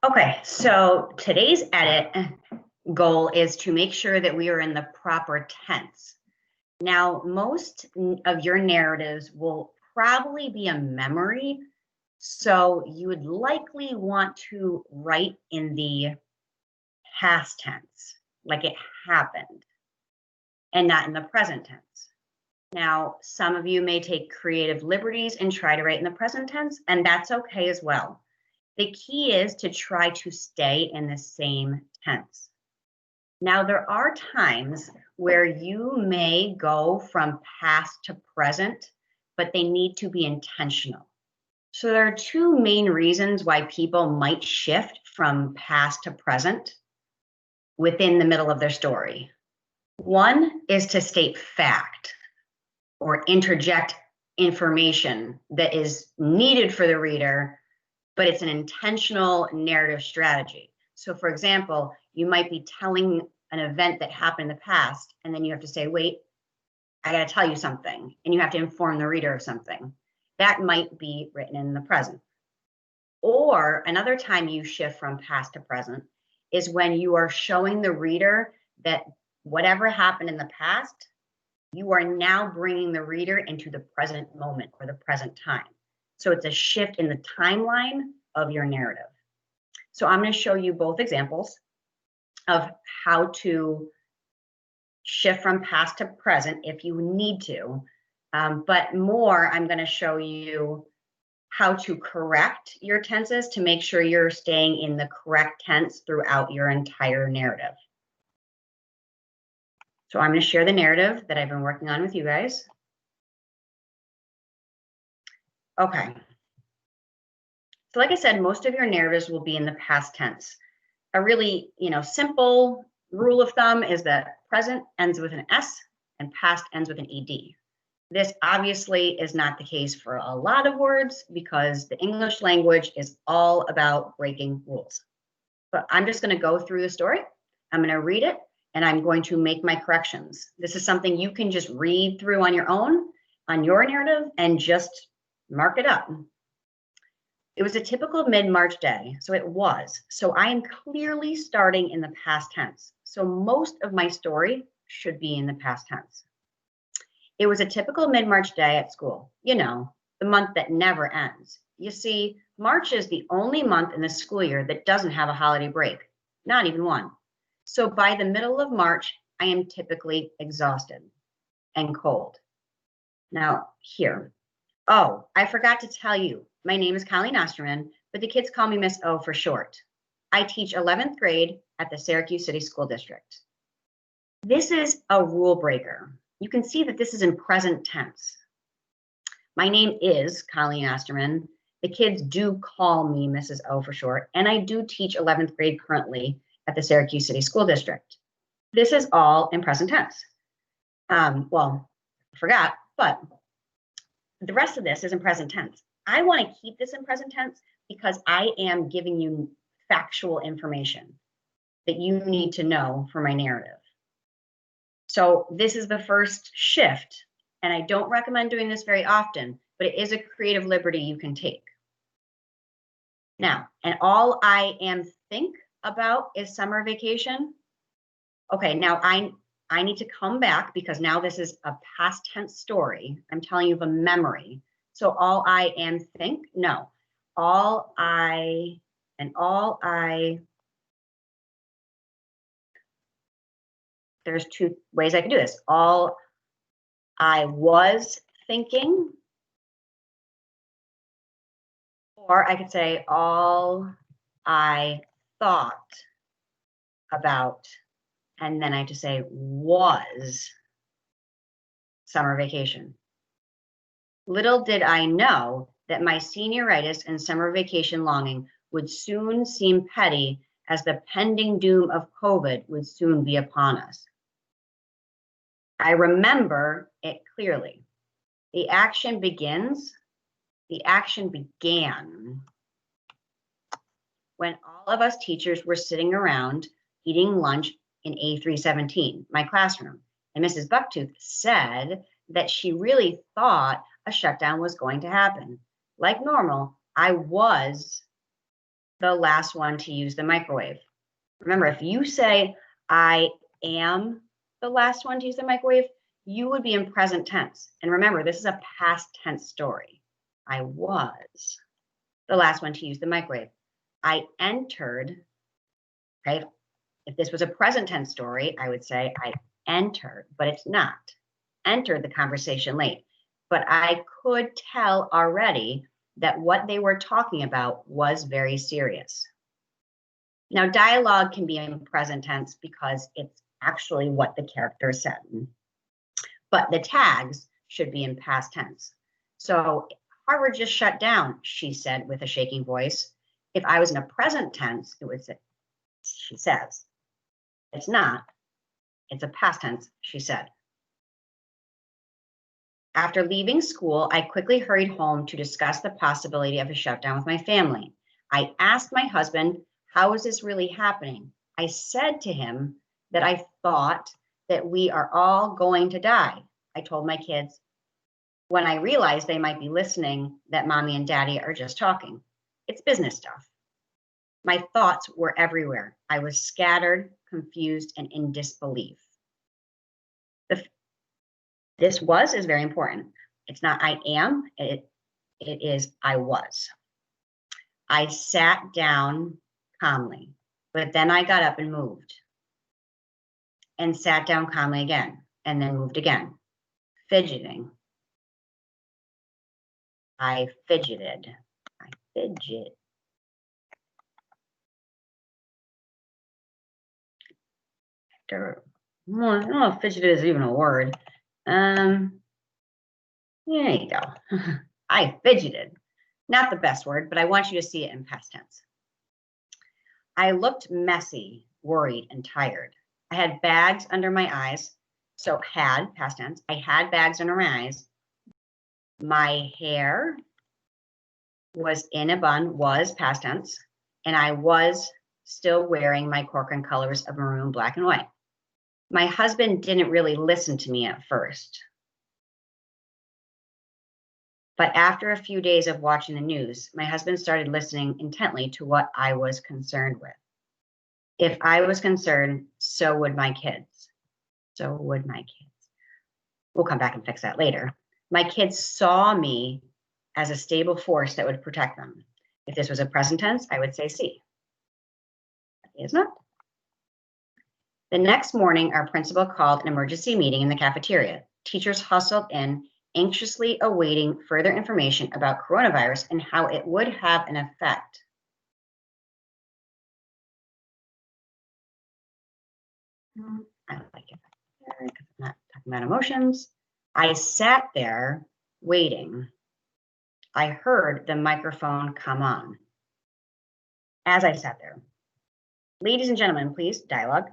Okay, so today's edit goal is to make sure that we are in the proper tense. Now, most of your narratives will probably be a memory, so you would likely want to write in the past tense, like it happened, and not in the present tense. Now, some of you may take creative liberties and try to write in the present tense, and that's okay as well. The key is to try to stay in the same tense. Now, there are times where you may go from past to present, but they need to be intentional. So there are two main reasons why people might shift from past to present within the middle of their story. One is to state fact or interject information that is needed for the reader, but it's an intentional narrative strategy. So for example, you might be telling an event that happened in the past, and then you have to say, wait, I got to tell you something, and you have to inform the reader of something. That might be written in the present. Or another time you shift from past to present is when you are showing the reader that whatever happened in the past, you are now bringing the reader into the present moment or the present time. So it's a shift in the timeline of your narrative. So I'm going to show you both examples of how to shift from past to present if you need to. But more, I'm going to show you how to correct your tenses to make sure you're staying in the correct tense throughout your entire narrative. So I'm going to share the narrative that I've been working on with you guys. Okay. So like I said, most of your narratives will be in the past tense. A really, simple rule of thumb is that present ends with an S and past ends with an ED. This obviously is not the case for a lot of words because the English language is all about breaking rules. But I'm just going to go through the story. I'm going to read it and I'm going to make my corrections. This is something you can just read through on your own, on your narrative, and just mark it up. It was a typical mid-March day, so it was. So I am clearly starting in the past tense. So most of my story should be in the past tense. It was a typical mid-March day at school. The month that never ends. You see, March is the only month in the school year that doesn't have a holiday break, not even one. So by the middle of March, I am typically exhausted and cold. Now, here. Oh, I forgot to tell you, my name is Colleen Osterman, but the kids call me Miss O for short. I teach 11th grade at the Syracuse City School District. This is a rule breaker. You can see that this is in present tense. My name is Colleen Osterman. The kids do call me Mrs. O for short, and I do teach 11th grade currently at the Syracuse City School District. This is all in present tense. Well, I forgot, but the rest of this is in present tense. I want to keep this in present tense because I am giving you factual information that you need to know for my narrative. So this is the first shift, and I don't recommend doing this very often, but it is a creative liberty you can take. Now, and all I am think about is summer vacation. Okay, now I need to come back because now this is a past tense story. I'm telling you of a memory. So all I am think, no. There's two ways I can do this. All I was thinking, or I could say all I thought about, and then I have to say was summer vacation. Little did I know that my senioritis and summer vacation longing would soon seem petty as the pending doom of COVID would soon be upon us. I remember it clearly. The action began when all of us teachers were sitting around eating lunch in A317, my classroom, and Mrs. Bucktooth said that she really thought a shutdown was going to happen. Like normal, I was the last one to use the microwave. Remember, if you say, I am the last one to use the microwave, you would be in present tense. And remember, this is a past tense story. I was the last one to use the microwave. I entered, okay? If this was a present tense story, I would say I entered, but it's not. Entered the conversation late. But I could tell already that what they were talking about was very serious. Now, dialogue can be in present tense because it's actually what the character said. But the tags should be in past tense. So Harvard just shut down, she said with a shaking voice. If I was in a present tense, it would say, she says. It's not. It's a past tense, she said. After leaving school, I quickly hurried home to discuss the possibility of a shutdown with my family. I asked my husband, how is this really happening? I said to him that I thought that we are all going to die. I told my kids when I realized they might be listening that mommy and daddy are just talking. It's business stuff. My thoughts were everywhere. I was scattered, confused, and in disbelief. This was is very important. It's not I am, it is I was. I sat down calmly, but then I got up and moved and sat down calmly again, and then moved again, fidgeting. I fidgeted. I fidget. I don't know if fidgeted is even a word. There you go. I fidgeted. Not the best word, but I want you to see it in past tense. I looked messy, worried, and tired. I had bags under my eyes. So had, past tense, I had bags under my eyes. My hair was in a bun, was past tense, and I was still wearing my Corcoran colors of maroon, black, and white. My husband didn't really listen to me at first. But after a few days of watching the news, my husband started listening intently to what I was concerned with. If I was concerned, so would my kids. So would my kids. We'll come back and fix that later. My kids saw me as a stable force that would protect them. If this was a present tense, I would say see. It is not. The next morning, our principal called an emergency meeting in the cafeteria. Teachers hustled in, anxiously awaiting further information about coronavirus and how it would have an effect. I don't like it because I'm not talking about emotions. I sat there waiting. I heard the microphone come on. As I sat there, ladies and gentlemen, please, dialogue.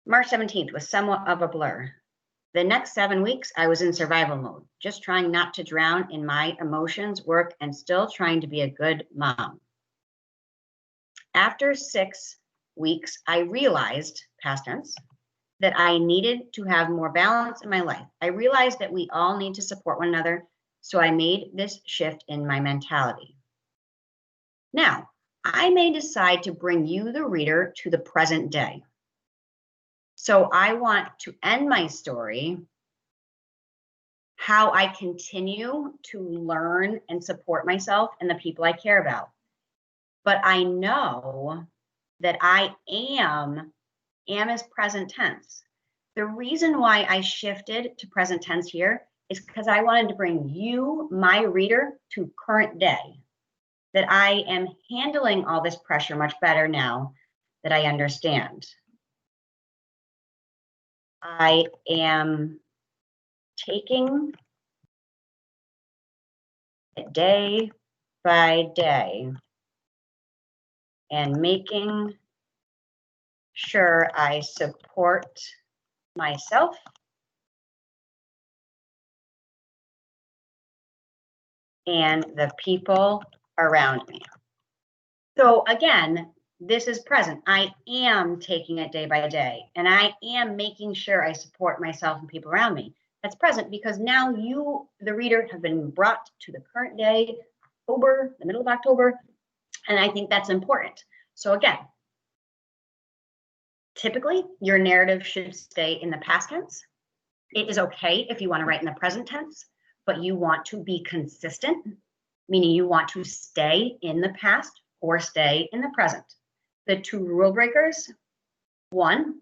March 17th was somewhat of a blur. The next 7 weeks, I was in survival mode, just trying not to drown in my emotions, work, and still trying to be a good mom. After 6 weeks, I realized, past tense, that I needed to have more balance in my life. I realized that we all need to support one another, so I made this shift in my mentality. Now, I may decide to bring you, the reader, to the present day. So I want to end my story how I continue to learn and support myself and the people I care about. But I know that I am is present tense. The reason why I shifted to present tense here is because I wanted to bring you, my reader, to current day. That I am handling all this pressure much better now that I understand. I am taking it day by day and making sure I support myself and the people around me. So again, this is present. I am taking it day by day, and I am making sure I support myself and people around me. That's present because now you, the reader, have been brought to the current day, October, the middle of October, And I think that's important. So again, typically your narrative should stay in the past tense. It is okay if you want to write in the present tense, but you want to be consistent, meaning you want to stay in the past or stay in the present. The two rule breakers: one,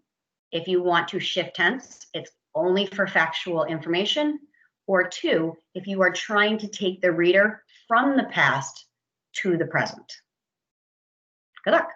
if you want to shift tense, it's only for factual information. Or two, if you are trying to take the reader from the past to the present. Good luck.